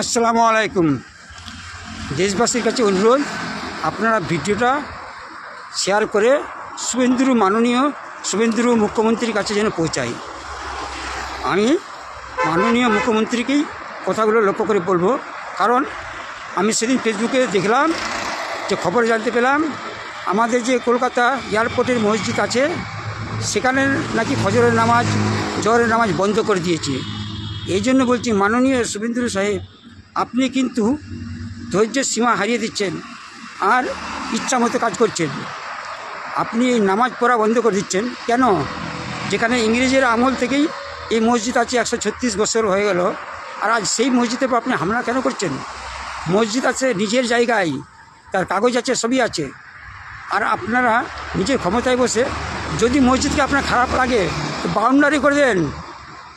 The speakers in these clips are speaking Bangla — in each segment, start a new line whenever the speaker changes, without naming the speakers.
আসসালামু আলাইকুম। দেশবাসীর কাছে অনুরোধ, আপনারা ভিডিওটা শেয়ার করে মাননীয় শুভেন্দু মুখ্যমন্ত্রীর কাছে যেন পৌঁছায়। আমি মাননীয় মুখ্যমন্ত্রীকেই কথাগুলো লক্ষ্য করে বলবো, কারণ আমি সেদিন ফেসবুকে দেখলাম যে খবর জানতে পেলাম আমাদের যে কলকাতা এয়ারপোর্টের মসজিদ আছে সেখানে নাকি ফজরের নামাজ জোহরের নামাজ বন্ধ করে দিয়েছে। এই জন্য বলছি মাননীয় শুভেন্দু সাহেব, আপনি কিন্তু ধৈর্যের সীমা হারিয়ে দিচ্ছেন আর ইচ্ছা মতো কাজ করছেন। আপনি এই নামাজ পড়া বন্ধ করে দিচ্ছেন কেন? যেখানে ইংরেজের আমল থেকেই এই মসজিদ আছে, 136 বছর হয়ে গেল, আর আজ সেই মসজিদের উপর আপনি হামলা কেন করছেন? মসজিদ আছে নিজের জায়গায়, তার কাগজ আছে, সবই আছে, আর আপনারা নিজের ক্ষমতায় বসে যদি মসজিদকে আপনার খারাপ লাগে তো বাউন্ডারি করে দেন,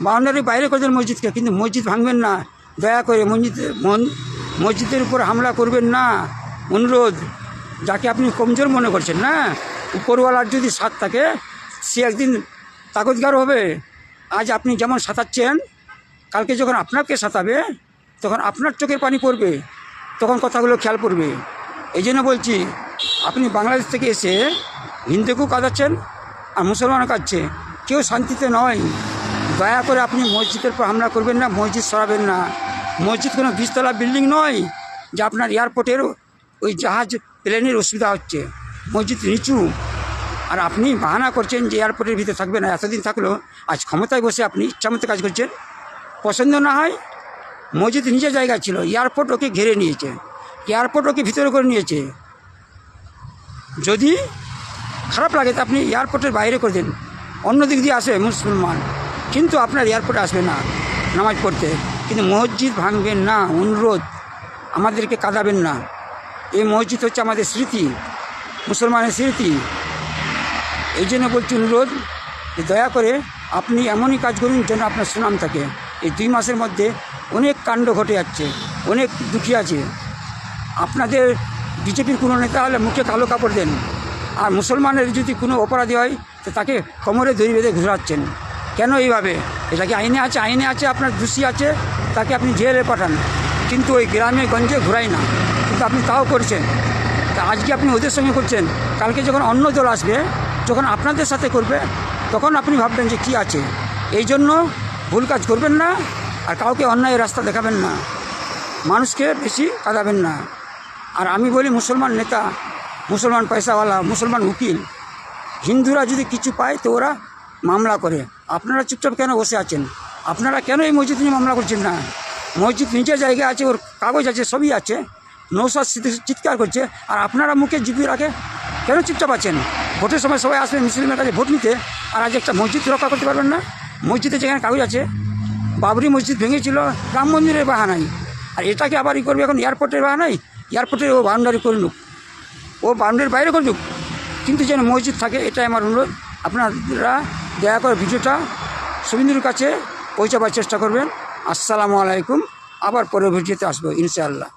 বাউন্ডারি বাইরে করে দেন মসজিদকে, কিন্তু মসজিদ ভাঙবেন না। দয়া করে মসজিদের উপর হামলা করবেন না, অনুরোধ। যাকে আপনি কমজোর মনে করছেন না, উপরওয়ালার যদি সাথ থাকে সে একদিন তাকতগার হবে। আজ আপনি যেমন সাঁতাচ্ছেন, কালকে যখন আপনাকে সাঁতাবে তখন আপনার চোখের পানি পড়বে, তখন কথাগুলো খেয়াল পড়বে। এই জন্য বলছি, আপনি বাংলাদেশ থেকে এসে হিন্দুকেও কাঁদাচ্ছেন আর মুসলমানও কাঁদছে, কেউ শান্তিতে নয়। দয়া করে আপনি মসজিদের উপর হামলা করবেন না, মসজিদ সরাবেন না। মসজিদ কোনো 20তলা বিল্ডিং নয় যে আপনার এয়ারপোর্টের ওই জাহাজ প্লেনের অসুবিধা হচ্ছে। মসজিদ নিচু, আর আপনি বাহানা করছেন যে এয়ারপোর্টের ভিতরে থাকবে না। এতদিন থাকলেও আজ ক্ষমতায় বসে আপনি ইচ্ছামতো কাজ করছেন। পছন্দ না হয়, মসজিদ নিজের জায়গা ছিল, এয়ারপোর্ট ওকে ঘিরে নিয়েছে, এয়ারপোর্ট ওকে ভিতরে করে নিয়েছে। যদি খারাপ লাগে তো আপনি এয়ারপোর্টের বাইরে করে দেন, অন্য দিক দিয়ে আসবে মুসলমান, কিন্তু আপনার এয়ারপোর্টে আসবে না নামাজ পড়তে। কিন্তু মসজিদ ভাঙবেন না, অনুরোধ। আমাদেরকে কাঁদাবেন না। এই মসজিদ হচ্ছে আমাদের স্মৃতি, মুসলমানের স্মৃতি। এই জন্য বলছি অনুরোধ, যে দয়া করে আপনি এমনই কাজ করুন যেন আপনার সুনাম থাকে। এই 2 মাসের মধ্যে অনেক কাণ্ড ঘটে যাচ্ছে, অনেক দুঃখী আছে। আপনাদের বিজেপির কোনো নেতা হলে মুখে কালো কাপড় দেন, আর মুসলমানের যদি কোনো অপরাধী হয় তো তাকে কোমরে দড়ি বেঁধে ঘোরাচ্ছেন। কেন এইভাবে? এটা কি আইনে আছে? আইনে আছে, আপনার দোষী আছে, তাকে আপনি জেলে পাঠান, কিন্তু ওই গ্রামে গঞ্জে ঘোরাই না, কিন্তু আপনি তাও করছেন। তা আজকে আপনি ওদের সঙ্গে করছেন, কালকে যখন অন্য দল আসবে, যখন আপনাদের সাথে করবে, তখন আপনি ভাববেন যে কি আছে। এই জন্য ভুল কাজ করবেন না, আর কাউকে অন্যায় রাস্তা দেখাবেন না, মানুষকে বেশি কাঁদাবেন না। আর আমি বলি, মুসলমান নেতা, মুসলমান পয়সাওয়ালা, মুসলমান উকিল, হিন্দুরা যদি কিছু পায় তো ওরা মামলা করে। আপনারা চুপচাপ কেন বসে আছেন? আপনারা কেন এই মসজিদ নিয়ে মামলা করছেন না? মসজিদ নিজের জায়গায় আছে, ওর কাগজ আছে, সবই আছে। নৌসাদ চিৎকার করছে আর আপনারা মুখে জিপি রাখে কেন চুপচাপ আছেন? ভোটের সময় সবাই আসবে মুসলিমের কাছে ভোট নিতে, আর আজ একটা মসজিদ রক্ষা করতে পারবেন না? মসজিদে যেখানে কাগজ আছে, বাবরি মসজিদ ভেঙেছিল রাম মন্দিরের বাহানায়, আর এটাকে আবার করবে এখন এয়ারপোর্টের বাহানায়। এয়ারপোর্টের ও বাউন্ডারি করে নিক, ও বাউন্ডারির বাইরে করে নিক, কিন্তু যেন মসজিদ থাকে, এটাই আমার অনুরোধ। আপনারা দয়া করে ভিডিওটা শুভেন্দুর কাছে পৌঁছাবার চেষ্টা করবেন। আসসালামু আলাইকুম। আবার পরের ভিডিওতে আসবো ইনশাআল্লাহ।